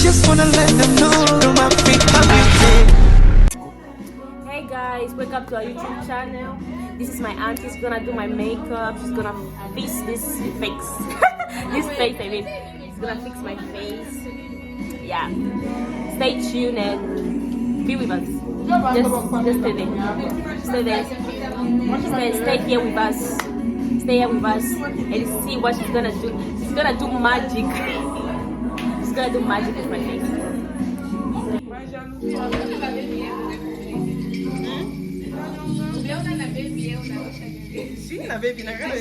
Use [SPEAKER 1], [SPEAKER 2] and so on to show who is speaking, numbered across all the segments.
[SPEAKER 1] just wanna let them know my feet are
[SPEAKER 2] Hey guys, welcome to our YouTube channel. This is my auntie. She's gonna do my makeup. She's gonna fix this face. This face, I mean. She's gonna fix my face. Yeah. Stay tuned and be with us. Just stay there. Stay there. Stay here with us. Stay here with us and see what she's gonna do. She's gonna do magic. She's gonna do magic with my face.
[SPEAKER 3] Sim, na baby, na cara.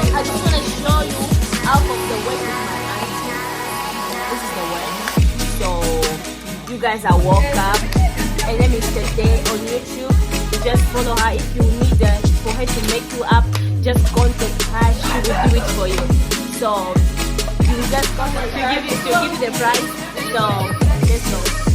[SPEAKER 2] I just want to show you half of the way with my auntie. This is the way. So you guys are welcome. And let me stay there on YouTube. You just follow her. If you need for her to make you up, just contact her. She will do it for you. So you just contact her. She'll give you the price. So let's go.